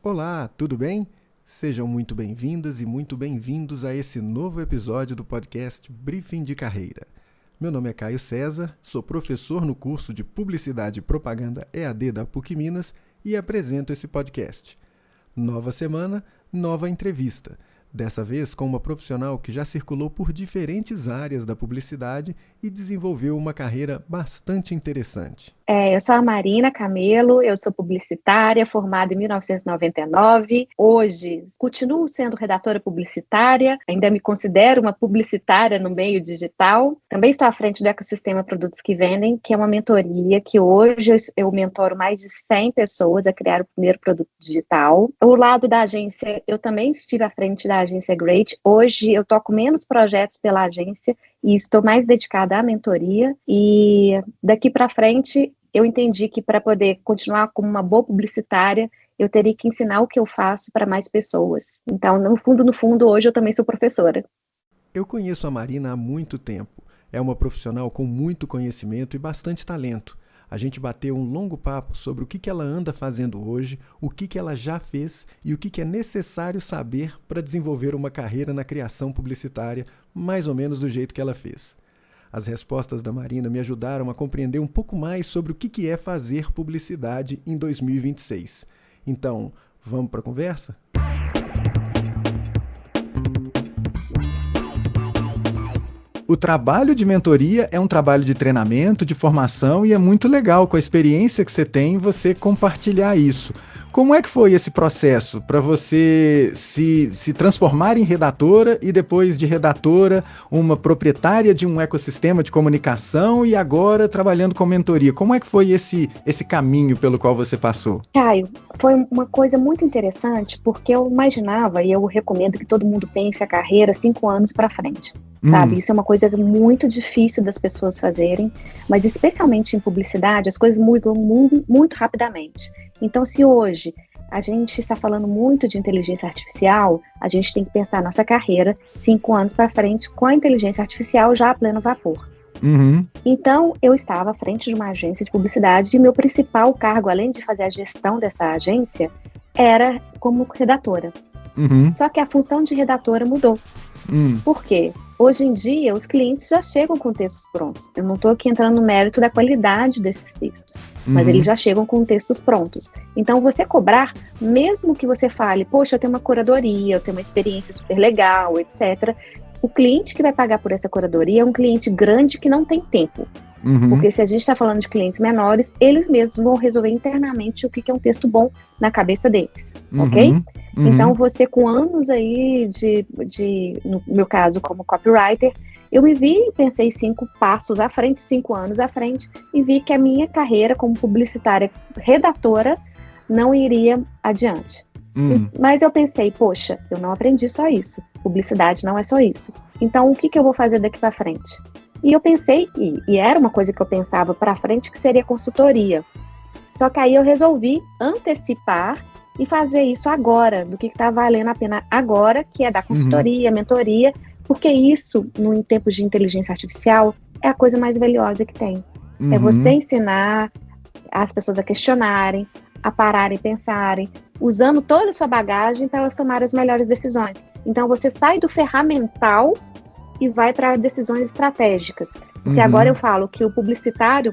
Olá, tudo bem? Sejam muito bem-vindas e muito bem-vindos a esse novo episódio do podcast Briefing de Carreira. Meu nome é Caio César, sou professor no curso de Publicidade e Propaganda EAD da PUC Minas e apresento esse podcast. Nova semana, nova entrevista. Dessa vez com uma profissional que já circulou por diferentes áreas da publicidade e desenvolveu uma carreira bastante interessante. Eu sou a Marina Camelo, eu sou publicitária, formada em 1999. Hoje, continuo sendo redatora publicitária, ainda me considero uma publicitária no meio digital. Também estou à frente do ecossistema Produtos que Vendem, que é uma mentoria que hoje eu mentoro mais de 100 pessoas a criar o primeiro produto digital. O lado da agência, eu também estive à frente da agência Great. Hoje, eu toco menos projetos pela agência e estou mais dedicada à mentoria. E daqui para frente, eu entendi que para poder continuar como uma boa publicitária, eu teria que ensinar o que eu faço para mais pessoas. Então, no fundo, hoje eu também sou professora. Eu conheço a Marina há muito tempo. É uma profissional com muito conhecimento e bastante talento. A gente bateu um longo papo sobre o que ela anda fazendo hoje, o que ela já fez e o que é necessário saber para desenvolver uma carreira na criação publicitária, mais ou menos do jeito que ela fez. As respostas da Marina me ajudaram a compreender um pouco mais sobre o que é fazer publicidade em 2026. Então, vamos para a conversa? O trabalho de mentoria é um trabalho de treinamento, de formação e é muito legal com a experiência que você tem você compartilhar isso. Como é que foi esse processo para você se transformar em redatora e depois de redatora, uma proprietária de um ecossistema de comunicação e agora trabalhando com mentoria? Como é que foi esse caminho pelo qual você passou? Caio, foi uma coisa muito interessante porque eu imaginava, e eu recomendo que todo mundo pense a carreira 5 anos para frente. Sabe, isso é uma coisa muito difícil das pessoas fazerem, mas especialmente em publicidade, as coisas mudam muito rapidamente. Então, se hoje a gente está falando muito de inteligência artificial, a gente tem que pensar nossa carreira 5 anos para frente com a inteligência artificial já a pleno vapor. Então, eu estava à frente de uma agência de publicidade e meu principal cargo, além de fazer a gestão dessa agência, era como redatora. Só que a função de redatora mudou. Por quê? Hoje em dia, os clientes já chegam com textos prontos. Eu não estou aqui entrando no mérito da qualidade desses textos, mas eles já chegam com textos prontos. Então, você cobrar, mesmo que você fale, poxa, eu tenho uma curadoria, eu tenho uma experiência super legal, etc., o cliente que vai pagar por essa curadoria é um cliente grande que não tem tempo. Porque se a gente está falando de clientes menores, eles mesmos vão resolver internamente o que é um texto bom na cabeça deles, ok? Então, você com anos aí no meu caso, como copywriter, eu me vi e pensei 5 passos à frente, 5 anos à frente, e vi que a minha carreira como publicitária redatora não iria adiante. Mas eu pensei, poxa, eu não aprendi só isso. Publicidade não é só isso. Então, o que eu vou fazer daqui para frente? E eu pensei, e era uma coisa que eu pensava para frente, que seria consultoria. Só que aí eu resolvi antecipar e fazer isso agora, do que está valendo a pena agora, que é dar consultoria, mentoria, porque isso, em tempos de inteligência artificial, é a coisa mais valiosa que tem. É você ensinar as pessoas a questionarem, a pararem e pensarem, usando toda a sua bagagem para elas tomarem as melhores decisões. Então, você sai do ferramental e vai para decisões estratégicas. Porque agora eu falo que o publicitário,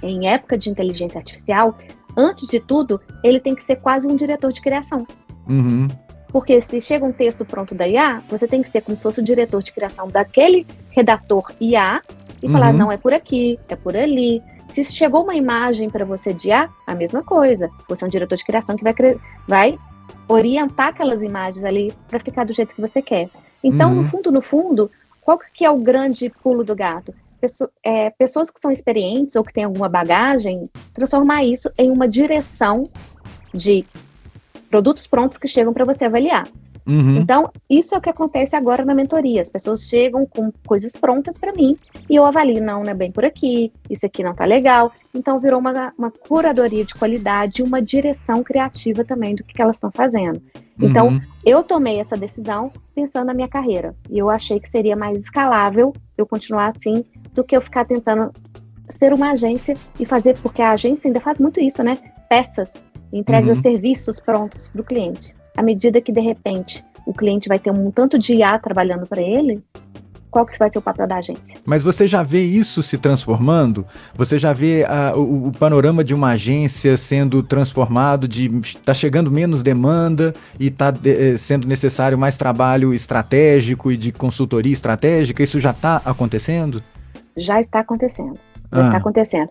em época de inteligência artificial, antes de tudo, ele tem que ser quase um diretor de criação. Porque se chega um texto pronto da IA, você tem que ser como se fosse o diretor de criação daquele redator IA e falar, não, é por aqui, é por ali. Se chegou uma imagem para você de IA, a mesma coisa. Você é um diretor de criação que vai orientar aquelas imagens ali para ficar do jeito que você quer. Então, no fundo, qual que é o grande pulo do gato? Pessoas que são experientes ou que têm alguma bagagem, transformar isso em uma direção de produtos prontos que chegam para você avaliar. Então, isso é o que acontece agora na mentoria. As pessoas chegam com coisas prontas para mim e eu avalio, não é bem por aqui, isso aqui não tá legal. Então, virou uma curadoria de qualidade, uma direção criativa também do que elas estão fazendo. Então, eu tomei essa decisão pensando na minha carreira. E eu achei que seria mais escalável eu continuar assim do que eu ficar tentando ser uma agência e fazer, porque a agência ainda faz muito isso, né? Peças. entrega serviços prontos para o cliente. À medida que, de repente, o cliente vai ter um tanto de IA trabalhando para ele, qual que vai ser o papel da agência? Mas você já vê isso se transformando? Você já vê o panorama de uma agência sendo transformado, está chegando menos demanda e está sendo necessário mais trabalho estratégico e de consultoria estratégica? Isso já está acontecendo? Já está acontecendo. Já está acontecendo.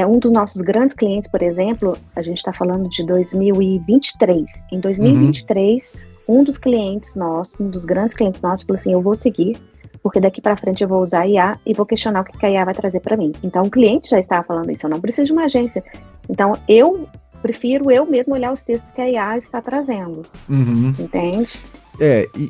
Um dos nossos grandes clientes, por exemplo, a gente está falando de 2023. Em 2023, um dos grandes clientes nossos, falou assim, eu vou seguir, porque daqui para frente eu vou usar a IA e vou questionar o que a IA vai trazer para mim. Então, o cliente já estava falando isso, eu não preciso de uma agência. Então, eu prefiro eu mesmo olhar os textos que a IA está trazendo. Entende?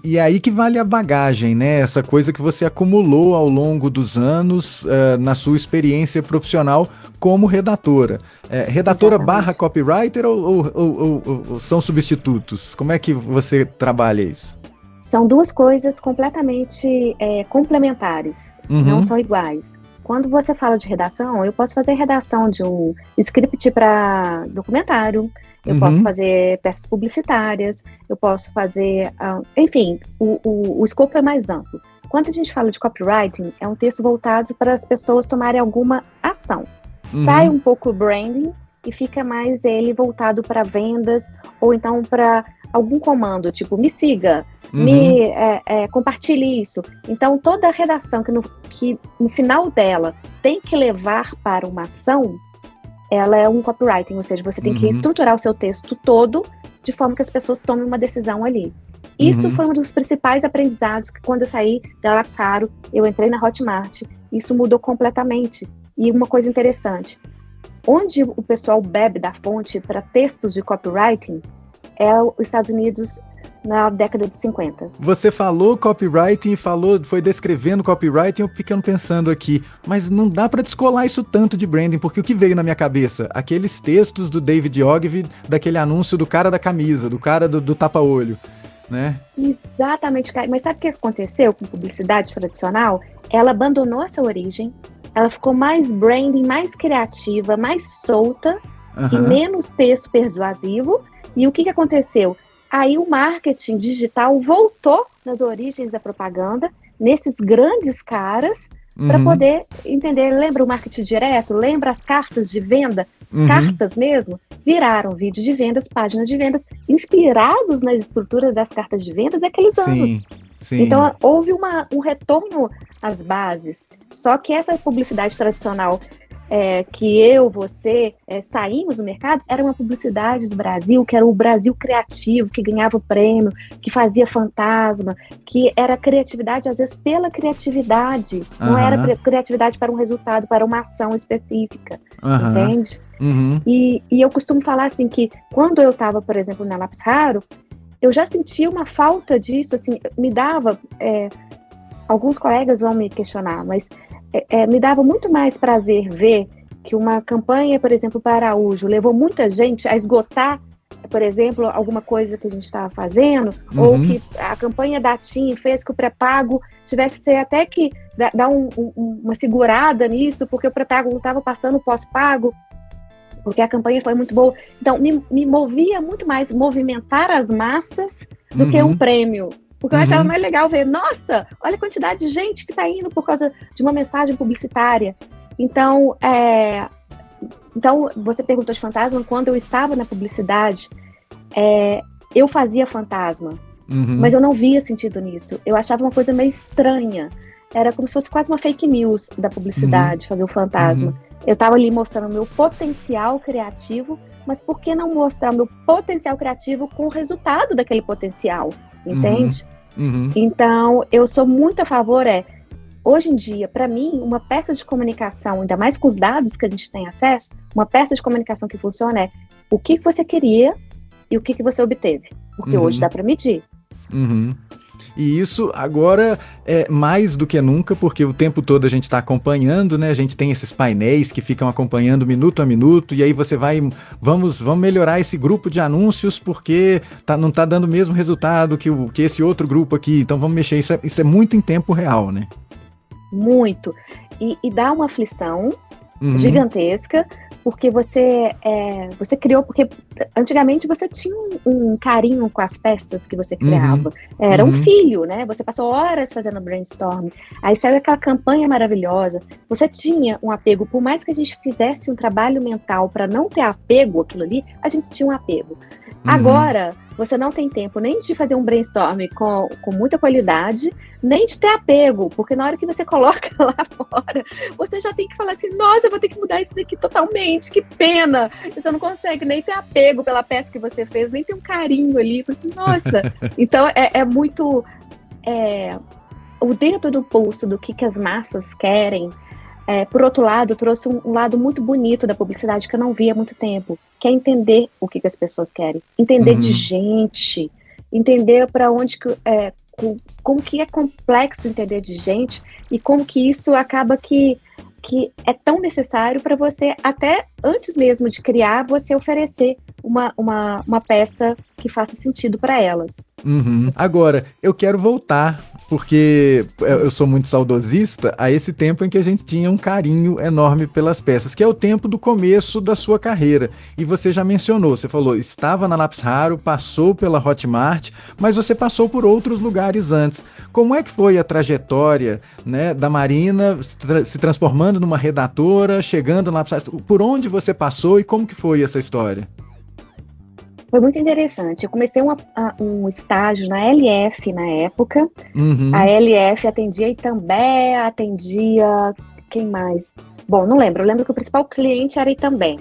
E aí que vale a bagagem, né? Essa coisa que você acumulou ao longo dos anos na sua experiência profissional como redatora. Redatora barra copywriter ou são substitutos? Como é que você trabalha isso? São duas coisas completamente complementares, não são iguais. Quando você fala de redação, eu posso fazer redação de um script para documentário, eu posso fazer peças publicitárias, eu posso fazer... enfim, o escopo é mais amplo. Quando a gente fala de copywriting, é um texto voltado para as pessoas tomarem alguma ação. Sai um pouco o branding e fica mais ele voltado para vendas ou então para algum comando, tipo, me siga, compartilhe isso. Então, toda a redação que no final dela tem que levar para uma ação, ela é um copywriting, ou seja, você tem que estruturar o seu texto todo de forma que as pessoas tomem uma decisão ali. Isso foi um dos principais aprendizados que quando eu saí da Lápis Raro, eu entrei na Hotmart, isso mudou completamente. E uma coisa interessante, onde o pessoal bebe da fonte para textos de copywriting é os Estados Unidos na década de 50. Você falou copywriting, foi descrevendo copywriting, eu ficando pensando aqui, mas não dá para descolar isso tanto de branding, porque o que veio na minha cabeça? Aqueles textos do David Ogilvy, daquele anúncio do cara da camisa, do cara do tapa-olho, né? Exatamente, mas sabe o que aconteceu com publicidade tradicional? Ela abandonou essa origem, ela ficou mais branding, mais criativa, mais solta e menos texto persuasivo. E o que aconteceu? Aí o marketing digital voltou nas origens da propaganda, nesses grandes caras, para poder entender. Lembra o marketing direto? Lembra as cartas de venda? Cartas mesmo? Viraram vídeos de vendas, páginas de vendas, inspirados nas estruturas das cartas de vendas daqueles anos. Sim. Então, houve um retorno às bases. Só que essa publicidade tradicional que você saímos do mercado, era uma publicidade do Brasil, que era o Brasil criativo, que ganhava o prêmio, que fazia fantasma, que era criatividade, às vezes, pela criatividade. Não era criatividade para um resultado, para uma ação específica, entende? E eu costumo falar assim, que quando eu estava, por exemplo, na Lápis Raro, eu já sentia uma falta disso, assim, me dava... alguns colegas vão me questionar, mas... me dava muito mais prazer ver que uma campanha, por exemplo, para Araújo, levou muita gente a esgotar, por exemplo, alguma coisa que a gente estava fazendo, ou que a campanha da TIM fez que o pré-pago tivesse até que dar uma segurada nisso, porque o pré-pago não estava passando o pós-pago, porque a campanha foi muito boa. Então, me movia muito mais movimentar as massas do que um prêmio. Porque eu achava mais legal ver, nossa, olha a quantidade de gente que está indo por causa de uma mensagem publicitária. Então, você perguntou de fantasma, quando eu estava na publicidade, eu fazia fantasma, mas eu não via sentido nisso. Eu achava uma coisa meio estranha. Era como se fosse quase uma fake news da publicidade, fazer o fantasma. Eu estava ali mostrando o meu potencial criativo, mas por que não mostrar o meu potencial criativo com o resultado daquele potencial? Entende? Então, eu sou muito a favor, hoje em dia, para mim, uma peça de comunicação, ainda mais com os dados que a gente tem acesso, uma peça de comunicação que funciona é o que você queria e o que você obteve. Porque hoje dá para medir. E isso agora é mais do que nunca, porque o tempo todo a gente está acompanhando, né? A gente tem esses painéis que ficam acompanhando minuto a minuto, e aí você vai, vamos melhorar esse grupo de anúncios porque não está dando o mesmo resultado que esse outro grupo aqui, então vamos mexer. Isso é muito em tempo real, né? Muito. E dá uma aflição gigantesca, porque você criou, porque antigamente você tinha um carinho com as peças que você criava. Era um filho, né? Você passou horas fazendo brainstorm. Aí saiu aquela campanha maravilhosa. Você tinha um apego, por mais que a gente fizesse um trabalho mental para não ter apego àquilo ali, a gente tinha um apego. Agora, você não tem tempo nem de fazer um brainstorm com muita qualidade, nem de ter apego, porque na hora que você coloca lá fora, você já tem que falar assim, nossa, eu vou ter que mudar isso daqui totalmente, que pena. Você não consegue nem ter apego pela peça que você fez, nem ter um carinho ali, assim, nossa. Então, é muito o dedo no pulso do que as massas querem. Por outro lado, trouxe um lado muito bonito da publicidade que eu não via há muito tempo, que é entender o que as pessoas querem, entender de gente, entender para onde como que é complexo entender de gente e como que isso acaba que é tão necessário para você, até antes mesmo de criar, você oferecer uma peça que faça sentido para elas. Agora, eu quero voltar, porque eu sou muito saudosista, a esse tempo em que a gente tinha um carinho enorme pelas peças, que é o tempo do começo da sua carreira. E você já mencionou, você falou, estava na Lápis Raro, passou pela Hotmart, mas você passou por outros lugares antes. Como é que foi a trajetória, né, da Marina se transformando numa redatora, chegando na Lápis Raro? Por onde você passou e como que foi essa história? Foi muito interessante. Eu comecei um estágio na LF na época. A LF atendia Itambé, atendia... Quem mais? Bom, não lembro. Eu lembro que o principal cliente era Itambé.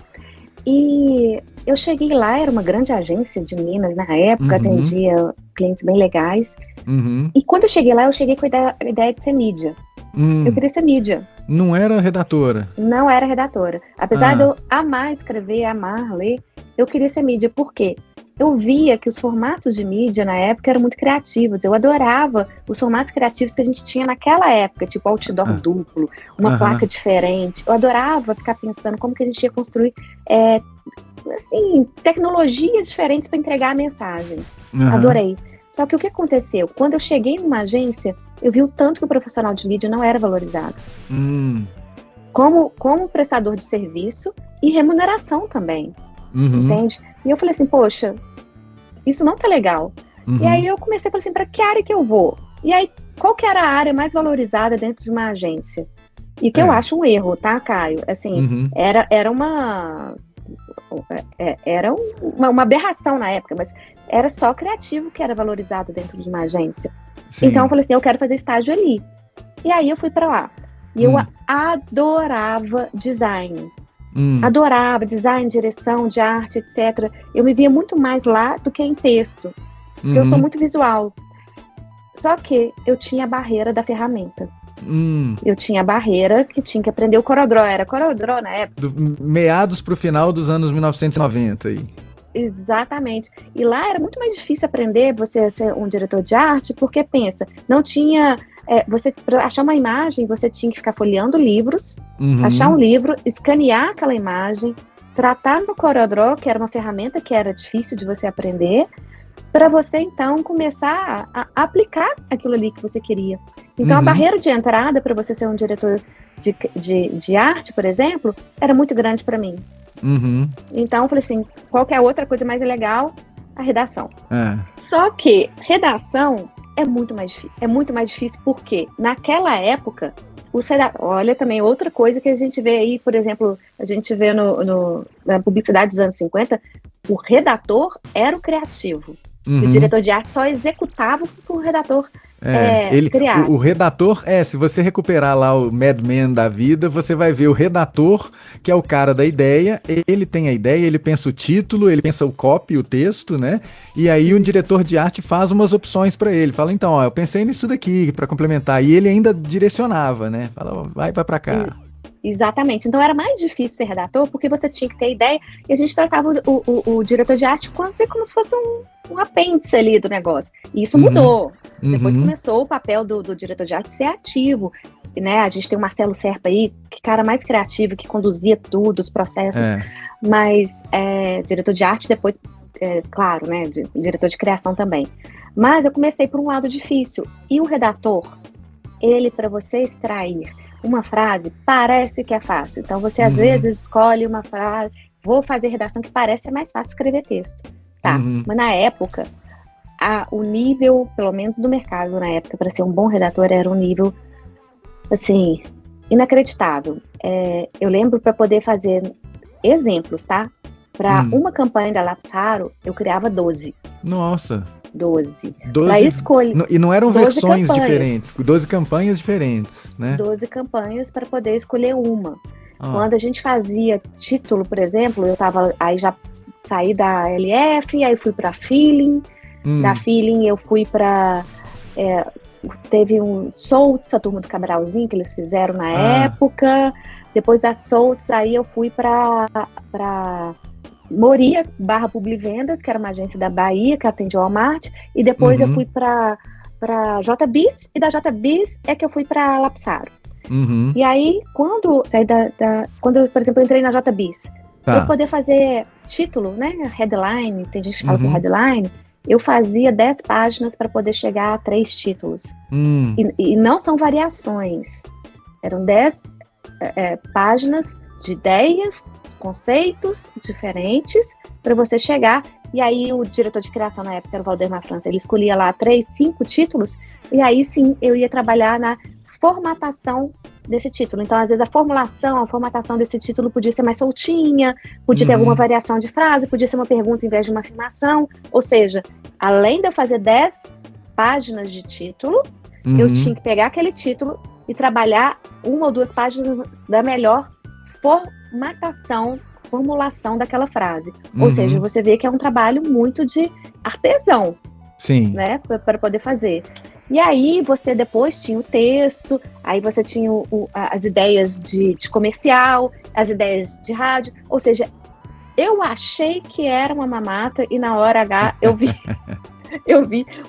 E eu cheguei lá, era uma grande agência de Minas na época, atendia clientes bem legais. E quando eu cheguei lá, eu cheguei com a ideia de ser mídia. Eu queria ser mídia. Não era redatora? Não era redatora. Apesar de eu amar escrever, amar ler, eu queria ser mídia. Por quê? Eu via que os formatos de mídia na época eram muito criativos. Eu adorava os formatos criativos que a gente tinha naquela época, tipo outdoor duplo, uma placa diferente. Eu adorava ficar pensando como que a gente ia construir tecnologias diferentes para entregar a mensagem. Adorei. Só que o que aconteceu? Quando eu cheguei numa agência, eu vi o tanto que o profissional de mídia não era valorizado. Como prestador de serviço e remuneração também. Entende? E eu falei assim, poxa, isso não tá legal. E aí eu comecei a falar assim, para que área que eu vou? E aí, qual que era a área mais valorizada dentro de uma agência? E que eu acho um erro, tá, Caio? Assim, era uma aberração na época, mas era só criativo que era valorizado dentro de uma agência. Sim. Então eu falei assim, eu quero fazer estágio ali. E aí eu fui para lá. E eu adorava design. Adorava design, direção de arte, etc. Eu me via muito mais lá do que em texto. Porque eu sou muito visual. Só que eu tinha a barreira da ferramenta. Eu tinha a barreira que tinha que aprender o CorelDRAW. Era CorelDRAW na época. Meados para o final dos anos 1990 aí. Exatamente. E lá era muito mais difícil aprender você ser um diretor de arte, porque pensa, não tinha... para achar uma imagem, você tinha que ficar folheando livros, achar um livro, escanear aquela imagem, tratar no CorelDRAW, que era uma ferramenta que era difícil de você aprender, para você, então, começar a aplicar aquilo ali que você queria. Então, a barreira de entrada para você ser um diretor de arte, por exemplo, era muito grande para mim. Então, eu falei assim, qualquer outra coisa mais legal, a redação. Só que redação é muito mais difícil. É muito mais difícil porque, naquela época, olha também outra coisa que a gente vê aí, por exemplo, a gente vê na publicidade dos anos 50, o redator era o criativo. O diretor de arte só executava o que o redator criava. O redator, se você recuperar lá o Mad Men da vida, você vai ver o redator, que é o cara da ideia, ele tem a ideia, ele pensa o título, ele pensa o copy, o texto, né? E aí um diretor de arte faz umas opções para ele, fala, então, eu pensei nisso daqui para complementar, e ele ainda direcionava, né? Fala, vai para cá. Exatamente. Então era mais difícil ser redator porque você tinha que ter ideia e a gente tratava o diretor de arte como se fosse um apêndice ali do negócio. E isso mudou. Depois começou o papel do diretor de arte ser ativo. Né? A gente tem o Marcelo Serpa aí, que cara mais criativo, que conduzia tudo, os processos. Mas diretor de arte depois, claro, né? Diretor de criação também. Mas eu comecei por um lado difícil. E o redator, ele, para você extrair uma frase parece que é fácil. Então, você às vezes escolhe uma frase, vou fazer redação que parece ser mais fácil escrever texto. Tá, mas na época, o nível, pelo menos do mercado na época, para ser um bom redator, era um nível, assim, inacreditável. Eu lembro, para poder fazer exemplos, tá? Para uma campanha da Lapsaro, eu criava 12. Nossa! 12. Para escolher. E não eram versões diferentes, 12 campanhas diferentes, né? 12 campanhas para poder escolher uma. Quando a gente fazia título, por exemplo, aí já saí da LF, aí fui para Feeling. Da Feeling eu fui para... teve um Soltos, a turma do Cabralzinho, que eles fizeram na época. Depois da Soltos, aí eu fui para Moria / Publivendas, que era uma agência da Bahia, que atendia ao Walmart. E depois eu fui para JBiz, e da JBiz é que eu fui para Lapsaro. E aí, quando saí quando eu, por exemplo, entrei na JBiz, eu poder fazer título, né? Headline, tem gente que fala com headline. Eu fazia 10 páginas para poder chegar a 3 títulos. E não são variações. Eram 10 páginas de ideias, conceitos diferentes para você chegar. E aí o diretor de criação na época era o Valdemar França. Ele escolhia lá 3, 5 títulos. E aí sim eu ia trabalhar na formatação desse título. Então, às vezes, a formatação desse título podia ser mais soltinha, podia ter alguma variação de frase, podia ser uma pergunta em vez de uma afirmação. Ou seja, além de eu fazer 10 páginas de título, eu tinha que pegar aquele título e trabalhar 1 ou 2 páginas da melhor formulação daquela frase. Ou seja, você vê que é um trabalho muito de artesão. Sim. Né, para poder fazer. E aí você depois tinha o texto, aí você tinha as ideias de comercial, as ideias de rádio, ou seja, eu achei que era uma mamata e na hora H eu vi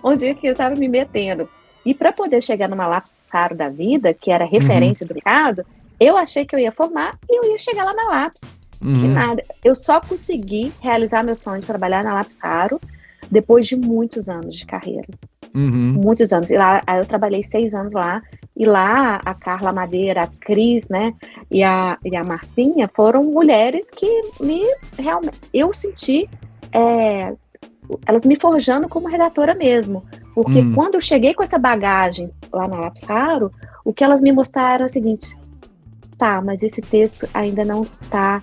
onde é que eu estava me metendo. E para poder chegar numa Lapsaro da vida, que era referência do mercado, eu achei que eu ia formar e eu ia chegar lá na Laps. E nada, eu só consegui realizar meu sonho de trabalhar na Lapsaro depois de muitos anos de carreira. Muitos anos. E lá eu trabalhei 6 anos lá. E lá a Carla Madeira, a Cris, né? E a Marcinha foram mulheres que eu senti elas me forjando como redatora mesmo. Porque quando eu cheguei com essa bagagem lá na Lapsaro, o que elas me mostraram era o seguinte: tá, mas esse texto ainda não tá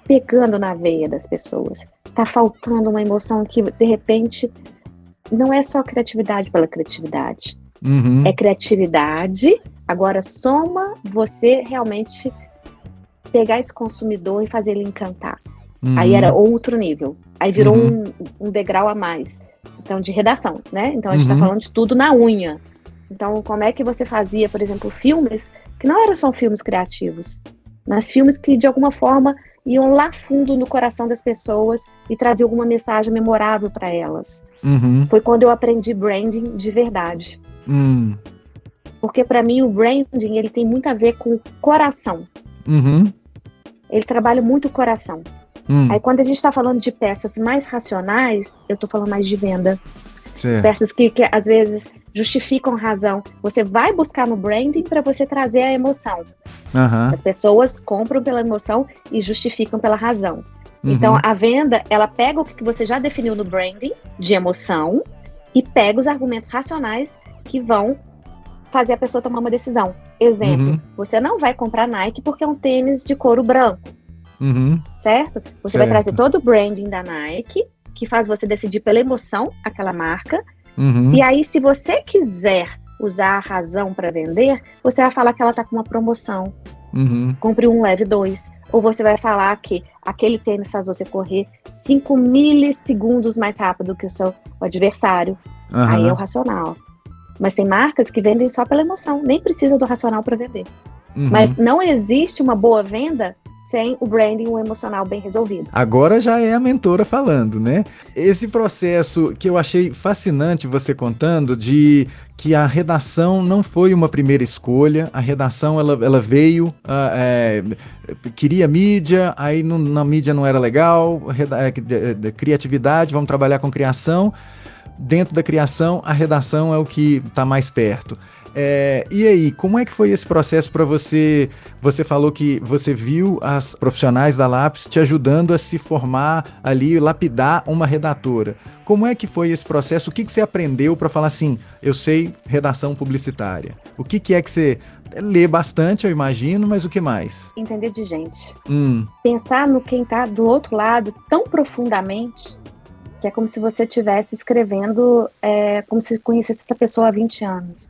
pegando na veia das pessoas. Tá faltando uma emoção que, de repente, não é só criatividade pela criatividade. É criatividade, agora soma você realmente pegar esse consumidor e fazer ele encantar. Aí era outro nível. Aí virou um degrau a mais. Então, de redação, né? Então, a gente tá falando de tudo na unha. Então, como é que você fazia, por exemplo, filmes que não eram só filmes criativos, mas filmes que, de alguma forma, iam lá fundo no coração das pessoas e traziam alguma mensagem memorável para elas. Foi quando eu aprendi branding de verdade. Porque para mim o branding ele tem muito a ver com o coração. Ele trabalha muito o coração. Aí quando a gente está falando de peças mais racionais, eu estou falando mais de venda. Certo. Peças que às vezes justificam razão. Você vai buscar no branding para você trazer a emoção. As pessoas compram pela emoção e justificam pela razão. Então, a venda, ela pega o que você já definiu no branding, de emoção, e pega os argumentos racionais que vão fazer a pessoa tomar uma decisão. Exemplo, você não vai comprar Nike porque é um tênis de couro branco, certo? Você vai trazer todo o branding da Nike, que faz você decidir pela emoção aquela marca, e aí, se você quiser usar a razão para vender, você vai falar que ela está com uma promoção. Compre um, leve 2. Ou você vai falar que aquele tênis faz você correr 5 milissegundos mais rápido que o seu adversário. Aí é o racional. Mas tem marcas que vendem só pela emoção, nem precisa do racional para vender. Mas não existe uma boa venda sem o branding, o emocional bem resolvido. Agora já é a mentora falando, né? Esse processo que eu achei fascinante você contando, de que a redação não foi uma primeira escolha, a redação ela veio, queria mídia, aí na mídia não era legal, criatividade, vamos trabalhar com criação. dentro da criação, a redação é o que está mais perto. E aí, como é que foi esse processo para você? Você falou que você viu as profissionais da Lápis te ajudando a se formar ali, lapidar uma redatora. Como é que foi esse processo? O que você aprendeu para falar assim, eu sei redação publicitária? O que é que você lê bastante, eu imagino, mas o que mais? Entender de gente. Pensar no quem está do outro lado tão profundamente, que é como se você estivesse escrevendo, como se conhecesse essa pessoa há 20 anos.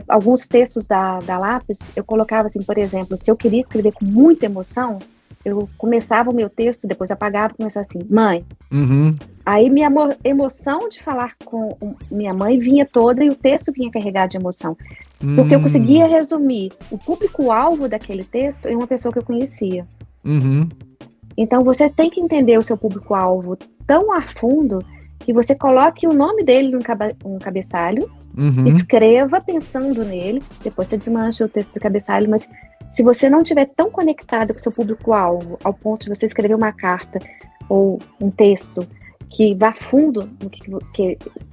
Alguns textos da Lápis, eu colocava assim, por exemplo, se eu queria escrever com muita emoção, eu começava o meu texto, depois apagava e começava assim, mãe. Aí minha emoção de falar com minha mãe vinha toda e o texto vinha carregado de emoção. Porque eu conseguia resumir o público-alvo daquele texto em uma pessoa que eu conhecia. Então você tem que entender o seu público-alvo tão a fundo que você coloque o nome dele no cabeçalho, escreva pensando nele, depois você desmancha o texto do cabeçalho, mas se você não estiver tão conectado com o seu público-alvo, ao ponto de você escrever uma carta ou um texto que vá fundo,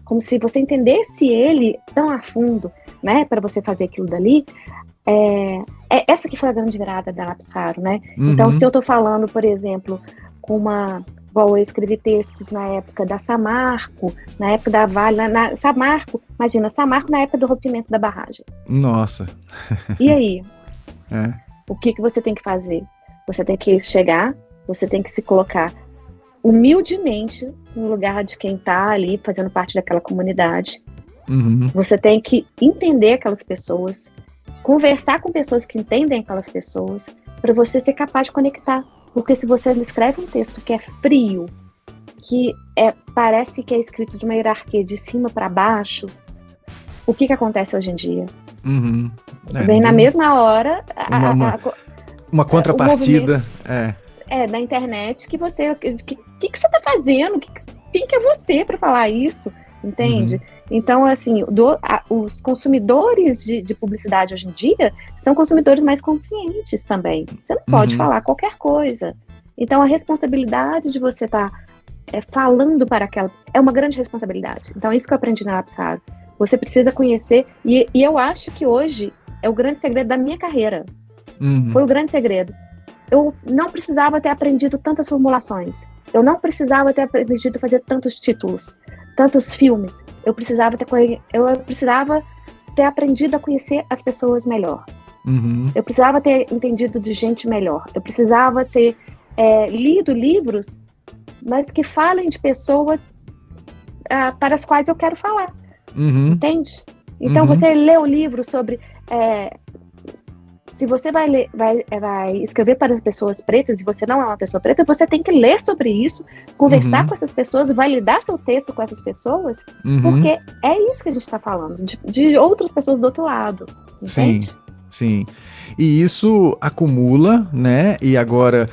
como se você entendesse ele tão a fundo, né, para você fazer aquilo dali, essa que foi a grande virada da Lápis Raro, né? Então, se eu estou falando, por exemplo, igual eu escrevi textos na época da Samarco, na época da Vale, Samarco, imagina, Samarco na época do rompimento da barragem. Nossa! E aí? O que você tem que fazer? Você tem que chegar, você tem que se colocar humildemente no lugar de quem está ali fazendo parte daquela comunidade. Você tem que entender aquelas pessoas, conversar com pessoas que entendem aquelas pessoas, para você ser capaz de conectar. Porque se você escreve um texto que é frio, que parece que é escrito de uma hierarquia de cima para baixo, o que acontece hoje em dia? Vem na mesma hora uma contrapartida da internet que você... O que você está fazendo? Quem que é você para falar isso? Entende? Então, assim, os consumidores de publicidade hoje em dia são consumidores mais conscientes também. Você não pode falar qualquer coisa. Então, a responsabilidade de você estar falando para aquela... É uma grande responsabilidade. Então, isso que eu aprendi na Lápis Raro. Você precisa conhecer... E eu acho que hoje é o grande segredo da minha carreira. Foi o grande segredo. Eu não precisava ter aprendido tantas formulações. Eu não precisava ter aprendido a fazer tantos títulos, tantos filmes. Eu precisava ter aprendido a conhecer as pessoas melhor. Eu precisava ter entendido de gente melhor. Eu precisava ter lido livros, mas que falem de pessoas para as quais eu quero falar. Entende? Então você lê o livro sobre... se você vai escrever para pessoas pretas e você não é uma pessoa preta, você tem que ler sobre isso, conversar com essas pessoas, validar seu texto com essas pessoas, porque é isso que a gente está falando, de outras pessoas do outro lado, entende? Sim. E isso acumula, né? E agora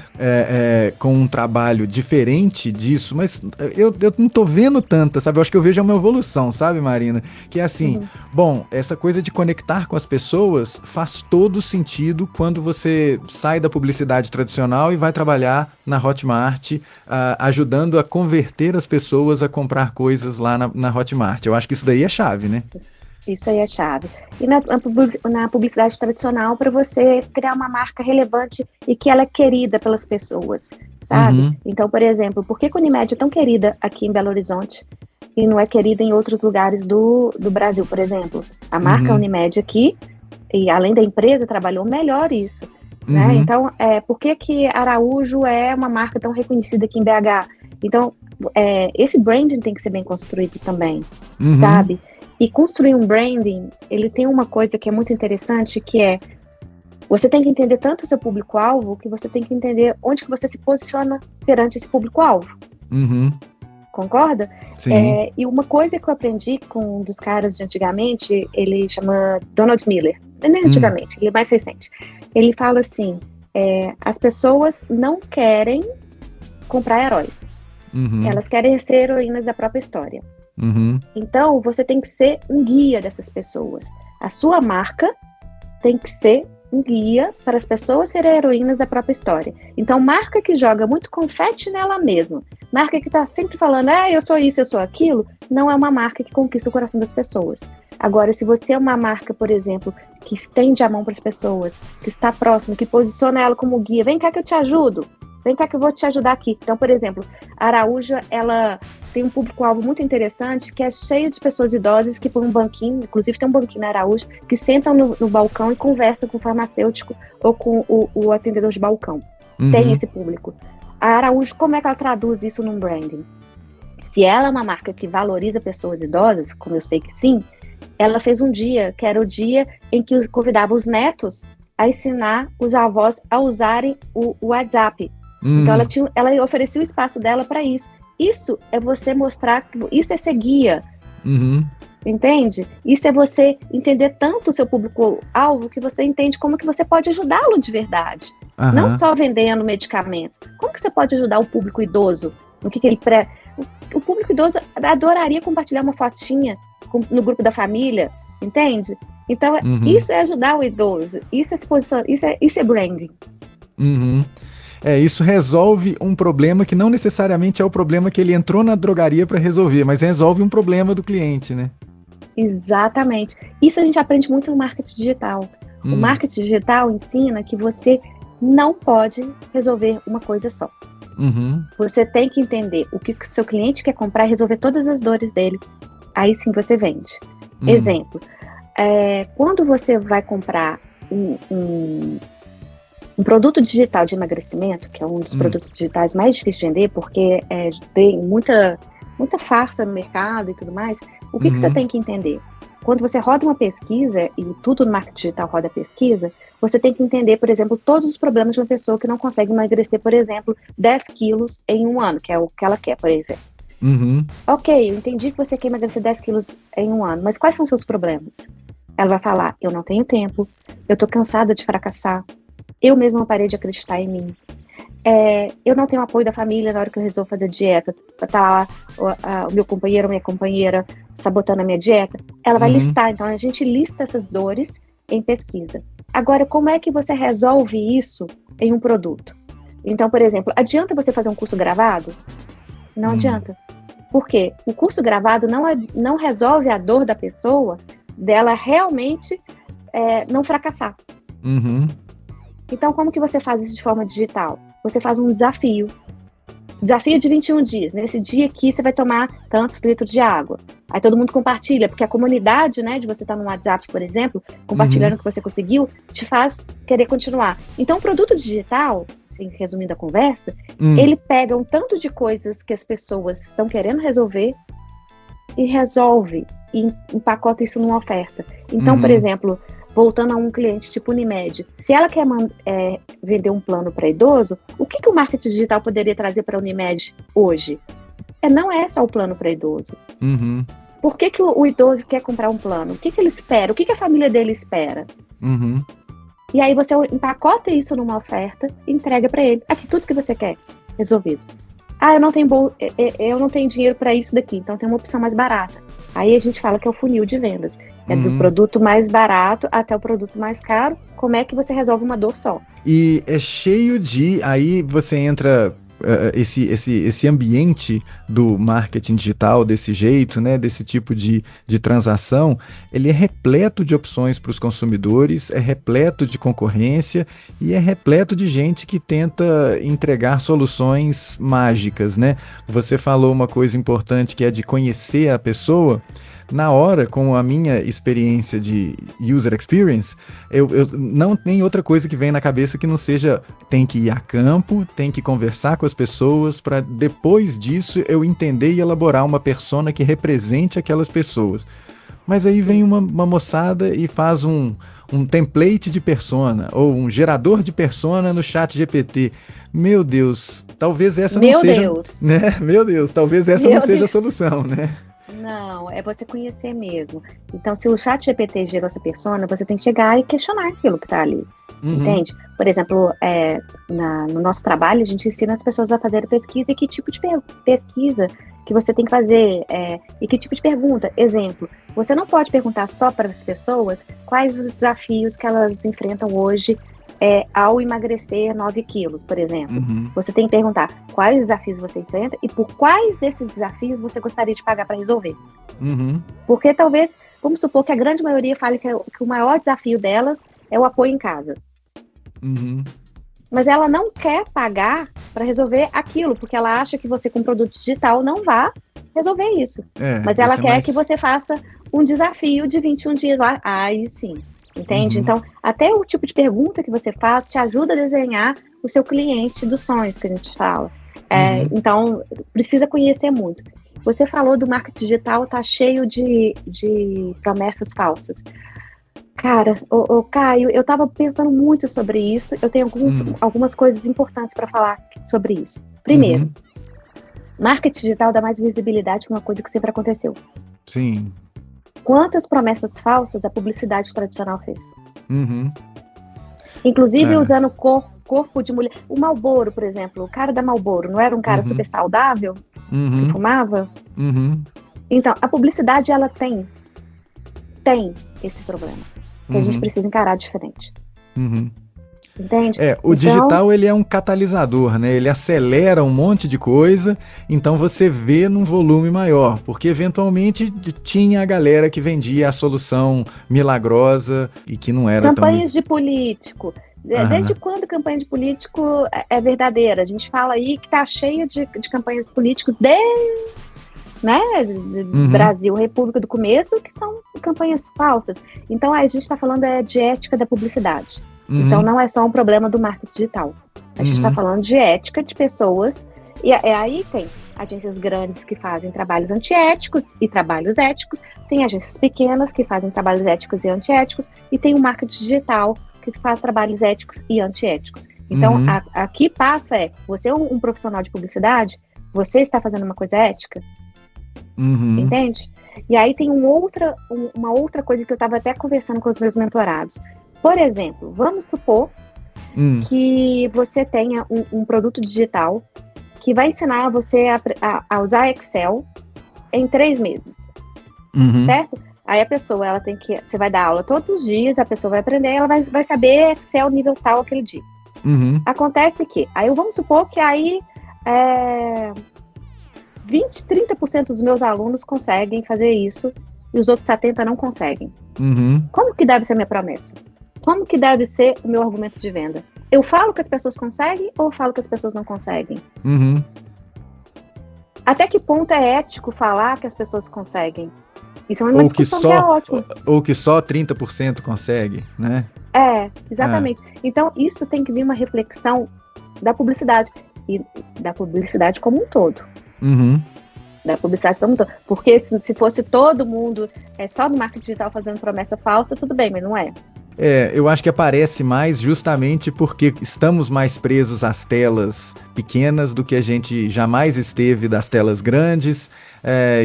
com um trabalho diferente disso, mas eu não tô vendo tanta, sabe? Eu acho que eu vejo uma evolução, sabe, Marina? Que é assim, bom, essa coisa de conectar com as pessoas faz todo sentido quando você sai da publicidade tradicional e vai trabalhar na Hotmart, ajudando a converter as pessoas a comprar coisas lá na Hotmart. Eu acho que isso daí é chave, né? Isso aí é chave. E na publicidade tradicional, para você criar uma marca relevante e que ela é querida pelas pessoas, sabe? Então, por exemplo, por que a Unimed é tão querida aqui em Belo Horizonte e não é querida em outros lugares do Brasil, por exemplo? A marca Unimed aqui, e além da empresa, trabalhou melhor isso, né? Então, por que Araújo é uma marca tão reconhecida aqui em BH? Então, esse branding tem que ser bem construído também, sabe? E construir um branding, ele tem uma coisa que é muito interessante, que você tem que entender tanto o seu público-alvo, que você tem que entender onde que você se posiciona perante esse público-alvo. Concorda? Sim. E uma coisa que eu aprendi com um dos caras de antigamente, ele chama Donald Miller, não é antigamente, ele é mais recente. Ele fala assim, as pessoas não querem comprar heróis, elas querem ser heroínas da própria história. Então, você tem que ser um guia dessas pessoas. A sua marca tem que ser um guia para as pessoas serem heroínas da própria história. Então, marca que joga muito confete nela mesma, marca que está sempre falando, eu sou isso, eu sou aquilo, não é uma marca que conquista o coração das pessoas. Agora, se você é uma marca, por exemplo, que estende a mão para as pessoas, que está próximo, que posiciona ela como guia, vem cá que eu te ajudo, vem cá que eu vou te ajudar aqui. Então, por exemplo, a Araújo, ela tem um público-alvo muito interessante, que é cheio de pessoas idosas que por um banquinho, inclusive tem um banquinho na Araújo, que sentam no balcão e conversam com o farmacêutico ou com o atendedor de balcão. Tem esse público. A Araújo, como é que ela traduz isso num branding? Se ela é uma marca que valoriza pessoas idosas, como eu sei que sim, ela fez um dia, que era o dia em que convidava os netos a ensinar os avós a usarem o WhatsApp. Então ela oferecia o espaço dela para isso. Isso é você mostrar, isso é ser guia. Entende? Isso é você entender tanto o seu público-alvo que você entende como que você pode ajudá-lo de verdade. Não só vendendo medicamentos. Como que você pode ajudar o público idoso? No que ele O público idoso adoraria compartilhar uma fotinha no grupo da família, entende? Então, isso é ajudar o idoso. Isso é se posicionar, isso é branding. Isso resolve um problema que não necessariamente é o problema que ele entrou na drogaria para resolver, mas resolve um problema do cliente, né? Exatamente. Isso a gente aprende muito no marketing digital. O marketing digital ensina que você não pode resolver uma coisa só. Você tem que entender o que o seu cliente quer comprar e resolver todas as dores dele. Aí sim você vende. Exemplo, quando você vai comprar um produto digital de emagrecimento, que é um dos produtos digitais mais difíceis de vender, porque tem muita farsa no mercado e tudo mais, o que você tem que entender? Quando você roda uma pesquisa, e tudo no marketing digital roda pesquisa, você tem que entender, por exemplo, todos os problemas de uma pessoa que não consegue emagrecer, por exemplo, 10 quilos em um ano, que é o que ela quer, por exemplo. Ok, eu entendi que você quer emagrecer 10 quilos em um ano, mas quais são os seus problemas? Ela vai falar, eu não tenho tempo, eu tô cansada de fracassar, eu mesma parei de acreditar em mim, eu não tenho apoio da família na hora que eu resolvo fazer dieta, tá lá o meu companheiro ou minha companheira sabotando a minha dieta. Ela vai listar, então a gente lista essas dores em pesquisa. Agora, como é que você resolve isso em um produto? Então, por exemplo, adianta você fazer um curso gravado? Não adianta. Por quê? O curso gravado não resolve a dor da pessoa dela realmente não fracassar. Então, como que você faz isso de forma digital? Você faz um desafio. Desafio de 21 dias. Nesse dia aqui, você vai tomar tantos litros de água. Aí todo mundo compartilha, porque a comunidade, né, de você estar no WhatsApp, por exemplo, compartilhando o que você conseguiu, te faz querer continuar. Então, o produto digital, assim, resumindo a conversa, ele pega um tanto de coisas que as pessoas estão querendo resolver e resolve, e empacota isso numa oferta. Então, por exemplo, voltando a um cliente tipo Unimed, se ela quer vender um plano para idoso, o que o marketing digital poderia trazer para a Unimed hoje? Não é só o plano para idoso. Por que o idoso quer comprar um plano? O que ele espera? O que a família dele espera? E aí você empacota isso numa oferta e entrega para ele. Aqui, tudo que você quer, resolvido. Eu não tenho dinheiro para isso daqui, então tem uma opção mais barata. Aí a gente fala que é o funil de vendas. Do produto mais barato até o produto mais caro. Como é que você resolve uma dor só? E é cheio de... Aí você entra... esse ambiente do marketing digital desse jeito, né, desse tipo de transação, ele é repleto de opções para os consumidores, é repleto de concorrência e é repleto de gente que tenta entregar soluções mágicas, né? Você falou uma coisa importante que é de conhecer a pessoa. Na hora, com a minha experiência de user experience, eu não tem outra coisa que vem na cabeça que não seja, tem que ir a campo, tem que conversar com as pessoas, para depois disso eu entender e elaborar uma persona que represente aquelas pessoas. Mas aí vem uma moçada e faz um template de persona, ou um gerador de persona no chat GPT. Meu Deus, talvez essa não seja... Né? Meu Deus, talvez essa não seja a solução, né? Não, é você conhecer mesmo. Então, se o ChatGPT gerou essa persona, você tem que chegar e questionar aquilo que está ali. Entende? Por exemplo, no nosso trabalho, a gente ensina as pessoas a fazer pesquisa e que tipo de pesquisa que você tem que fazer e que tipo de pergunta. Exemplo, você não pode perguntar só para as pessoas quais os desafios que elas enfrentam hoje ao emagrecer 9 quilos, por exemplo. Você tem que perguntar quais desafios você enfrenta e por quais desses desafios você gostaria de pagar para resolver. Porque talvez, vamos supor que a grande maioria fale que o maior desafio delas é o apoio em casa. Mas ela não quer pagar para resolver aquilo, porque ela acha que você com produto digital não vai resolver isso. Mas ela quer que você faça um desafio de 21 dias lá. Aí sim. Entende? Então, até o tipo de pergunta que você faz te ajuda a desenhar o seu cliente dos sonhos, que a gente fala. Então, precisa conhecer muito. Você falou do marketing digital, tá cheio de promessas falsas. Cara, Caio, eu tava pensando muito sobre isso. Eu tenho algumas coisas importantes para falar sobre isso. Primeiro, marketing digital dá mais visibilidade que uma coisa que sempre aconteceu. Sim. Quantas promessas falsas a publicidade tradicional fez? Inclusive usando corpo de mulher. O Marlboro, por exemplo, o cara da Marlboro não era um cara super saudável? Que fumava? Então, a publicidade, ela tem esse problema. Que a gente precisa encarar diferente. Entende? O digital, ele é um catalisador, né? Ele acelera um monte de coisa, então você vê num volume maior, porque eventualmente tinha a galera que vendia a solução milagrosa e que não era campanhas de político. Desde quando campanha de político é verdadeira? A gente fala aí que tá cheia de campanhas políticos desde Brasil, República do começo, que são campanhas falsas. Então a gente está falando de ética da publicidade. Então não é só um problema do marketing digital. A gente está falando de ética de pessoas. E aí tem agências grandes que fazem trabalhos antiéticos e trabalhos éticos. Tem agências pequenas que fazem trabalhos éticos e antiéticos. E tem o marketing digital que faz trabalhos éticos e antiéticos. Então aqui passa você é um profissional de publicidade, você está fazendo uma coisa ética? Entende? E aí tem uma outra coisa que eu estava até conversando com os meus mentorados. Por exemplo, vamos supor que você tenha um produto digital que vai ensinar você a usar Excel em 3 meses, certo? Aí a pessoa, você vai dar aula todos os dias, a pessoa vai aprender, ela vai saber Excel nível tal aquele dia. Acontece que, aí vamos supor que aí 20, 30% dos meus alunos conseguem fazer isso e os outros 70% não conseguem. Como que deve ser a minha promessa? Como que deve ser o meu argumento de venda? Eu falo que as pessoas conseguem ou eu falo que as pessoas não conseguem? Até que ponto é ético falar que as pessoas conseguem? Isso é uma discussão que é ótima. Ou que só 30% consegue, né? Exatamente. Então, isso tem que vir uma reflexão da publicidade. E da publicidade como um todo. Da publicidade como um todo. Porque se fosse todo mundo só no marketing digital fazendo promessa falsa, tudo bem, mas não é. Eu acho que aparece mais justamente porque estamos mais presos às telas pequenas do que a gente jamais esteve das telas grandes,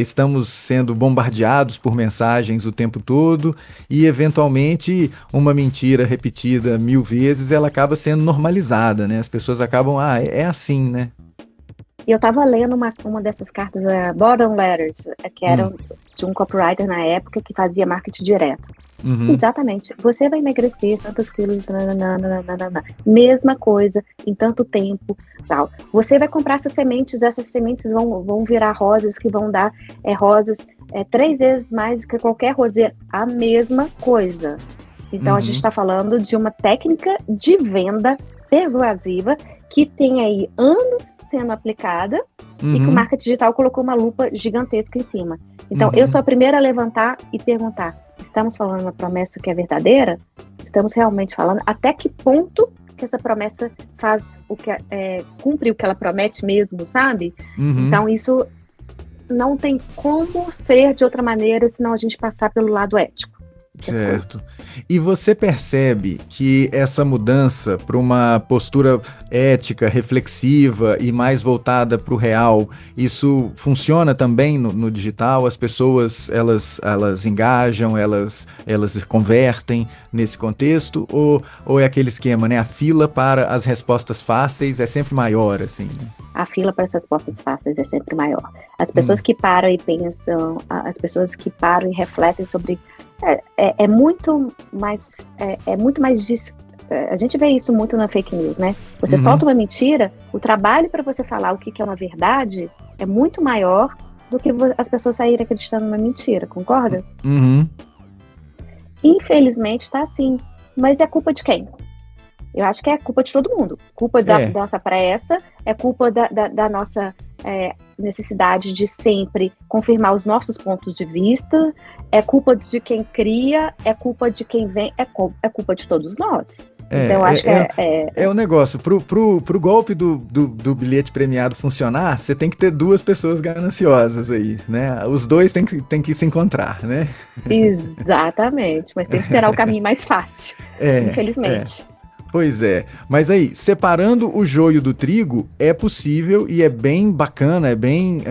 estamos sendo bombardeados por mensagens o tempo todo e, eventualmente, uma mentira repetida 1000 vezes, ela acaba sendo normalizada, né? As pessoas acabam, é assim, né? E eu estava lendo uma dessas cartas, Bottom Letters, que eram de um copywriter na época que fazia marketing direto. Exatamente. Você vai emagrecer tantos quilos, mesma coisa, em tanto tempo, tal. Você vai comprar essas sementes vão virar rosas que vão dar rosas 3 vezes mais que qualquer roseira. A mesma coisa. Então a gente está falando de uma técnica de venda persuasiva que tem aí anos sendo aplicada e que o marketing digital colocou uma lupa gigantesca em cima. Então, eu sou a primeira a levantar e perguntar, estamos falando uma promessa que é verdadeira? Estamos realmente falando? Até que ponto que essa promessa faz cumpre o que ela promete mesmo, sabe? Então, isso não tem como ser de outra maneira, senão a gente passar pelo lado ético. Certo. E você percebe que essa mudança para uma postura ética, reflexiva e mais voltada para o real, isso funciona também no digital? As pessoas, elas engajam, elas convertem nesse contexto? Ou é aquele esquema, né? A fila para as respostas fáceis é sempre maior, assim? A fila para as respostas fáceis é sempre maior. As pessoas que param e pensam, as pessoas que param e refletem sobre... É muito mais disso. A gente vê isso muito na fake news, né? Você solta uma mentira, o trabalho para você falar o que é uma verdade é muito maior do que as pessoas saírem acreditando numa mentira, concorda? Infelizmente está assim. Mas é culpa de quem? Eu acho que é culpa de todo mundo. Culpa da nossa pressa, é culpa da nossa necessidade de sempre confirmar os nossos pontos de vista, é culpa de quem cria, é culpa de quem vem, é culpa de todos nós. Então, eu acho que é o negócio. Pro golpe do bilhete premiado funcionar, você tem que ter duas pessoas gananciosas aí, né? Os dois tem que se encontrar, né? Exatamente, mas sempre será o caminho mais fácil, infelizmente. Pois é, mas aí, separando o joio do trigo, é possível e é bem bacana, é bem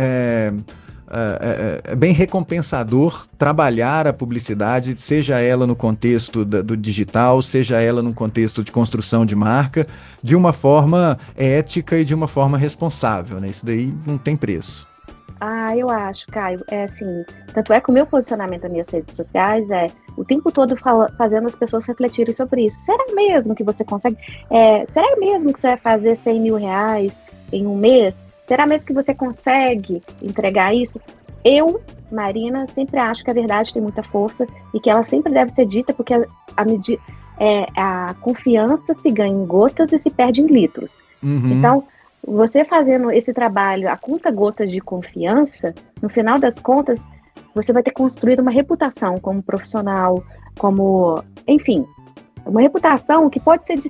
recompensador trabalhar a publicidade, seja ela no contexto do digital, seja ela no contexto de construção de marca, de uma forma ética e de uma forma responsável, né? Isso daí não tem preço. Eu acho, Caio, assim, tanto é que o meu posicionamento nas minhas redes sociais o tempo todo fazendo as pessoas refletirem sobre isso. Será mesmo que você consegue? Será mesmo que você vai fazer 100 mil reais em um mês? Será mesmo que você consegue entregar isso? Eu, Marina, sempre acho que a verdade tem muita força e que ela sempre deve ser dita, porque a confiança se ganha em gotas e se perde em litros. Então, você fazendo esse trabalho a conta-gota de confiança, no final das contas, você vai ter construído uma reputação como profissional, enfim, uma reputação que pode ser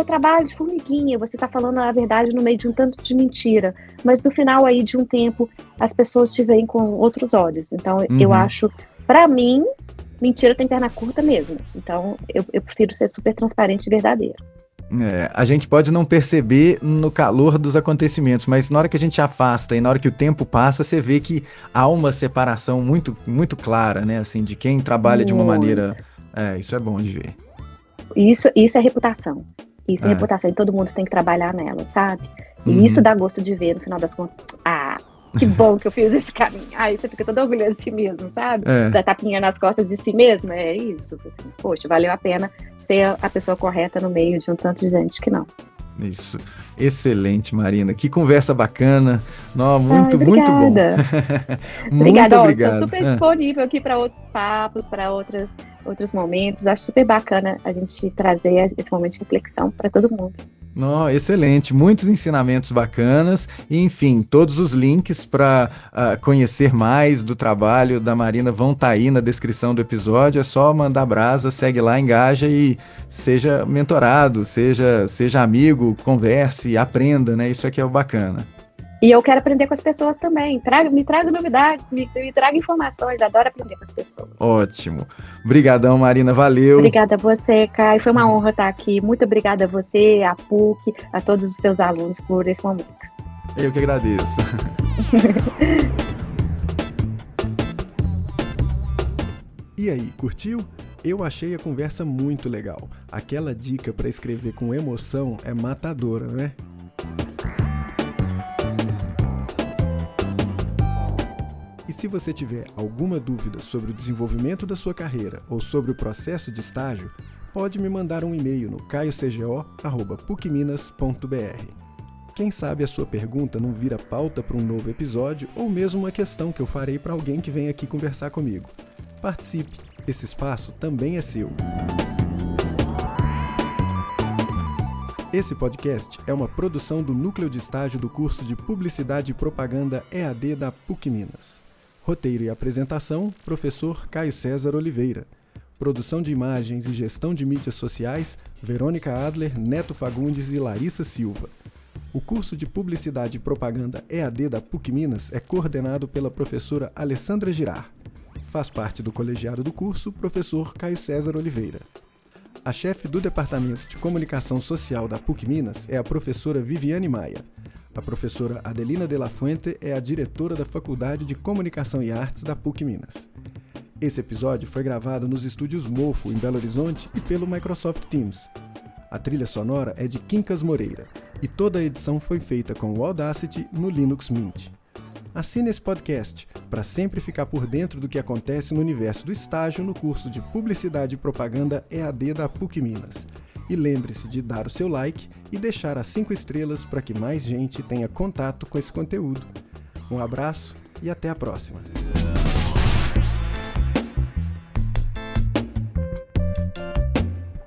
trabalho de formiguinha, você está falando a verdade no meio de um tanto de mentira, mas no final aí de um tempo, as pessoas te veem com outros olhos. Então, eu acho, para mim, mentira tem perna curta mesmo. Então, eu prefiro ser super transparente e verdadeira. A gente pode não perceber no calor dos acontecimentos, mas na hora que a gente afasta e na hora que o tempo passa, você vê que há uma separação muito, muito clara, né? Assim, de quem trabalha de uma maneira... isso é bom de ver. Isso é reputação. Isso é reputação e todo mundo tem que trabalhar nela, sabe? E isso dá gosto de ver no final das contas. Que bom que eu fiz esse caminho. Você fica todo orgulhoso de si mesmo, sabe? Da tapinha nas costas de si mesmo. É isso. Assim, poxa, valeu a pena ser a pessoa correta no meio de um tanto de gente que não. Isso. Excelente, Marina. Que conversa bacana. Muito bom. Obrigada. Estou super disponível aqui para outros papos, para outros momentos. Acho super bacana a gente trazer esse momento de reflexão para todo mundo. Excelente, muitos ensinamentos bacanas e, enfim, todos os links para conhecer mais do trabalho da Marina vão estar aí na descrição do episódio. É só mandar brasa, segue lá, engaja e seja mentorado, seja amigo, converse, aprenda, né? Isso aqui é o bacana. E eu quero aprender com as pessoas também. Me traga novidades, me traga informações. Adoro aprender com as pessoas. Ótimo. Obrigadão, Marina. Valeu. Obrigada a você, Caio. Foi uma honra estar aqui. Muito obrigada a você, a PUC, a todos os seus alunos por esse momento. Eu que agradeço. E aí, curtiu? Eu achei a conversa muito legal. Aquela dica para escrever com emoção é matadora, né? E se você tiver alguma dúvida sobre o desenvolvimento da sua carreira ou sobre o processo de estágio, pode me mandar um e-mail no caiocgo@pucminas.br. Quem sabe a sua pergunta não vira pauta para um novo episódio ou mesmo uma questão que eu farei para alguém que vem aqui conversar comigo. Participe, esse espaço também é seu. Esse podcast é uma produção do Núcleo de Estágio do curso de Publicidade e Propaganda EAD da PUC Minas. Roteiro e apresentação, professor Caio César Oliveira. Produção de imagens e gestão de mídias sociais, Verônica Adler, Neto Fagundes e Larissa Silva. O curso de Publicidade e Propaganda EAD da PUC Minas é coordenado pela professora Alessandra Girard. Faz parte do colegiado do curso o professor Caio César Oliveira. A chefe do Departamento de Comunicação Social da PUC Minas é a professora Viviane Maia. A professora Adelina de la Fuente é a diretora da Faculdade de Comunicação e Artes da PUC Minas. Esse episódio foi gravado nos estúdios Mofo, em Belo Horizonte, e pelo Microsoft Teams. A trilha sonora é de Quincas Moreira, e toda a edição foi feita com o Audacity no Linux Mint. Assine esse podcast para sempre ficar por dentro do que acontece no universo do estágio no curso de Publicidade e Propaganda EAD da PUC Minas. E lembre-se de dar o seu like e deixar as 5 estrelas para que mais gente tenha contato com esse conteúdo. Um abraço e até a próxima!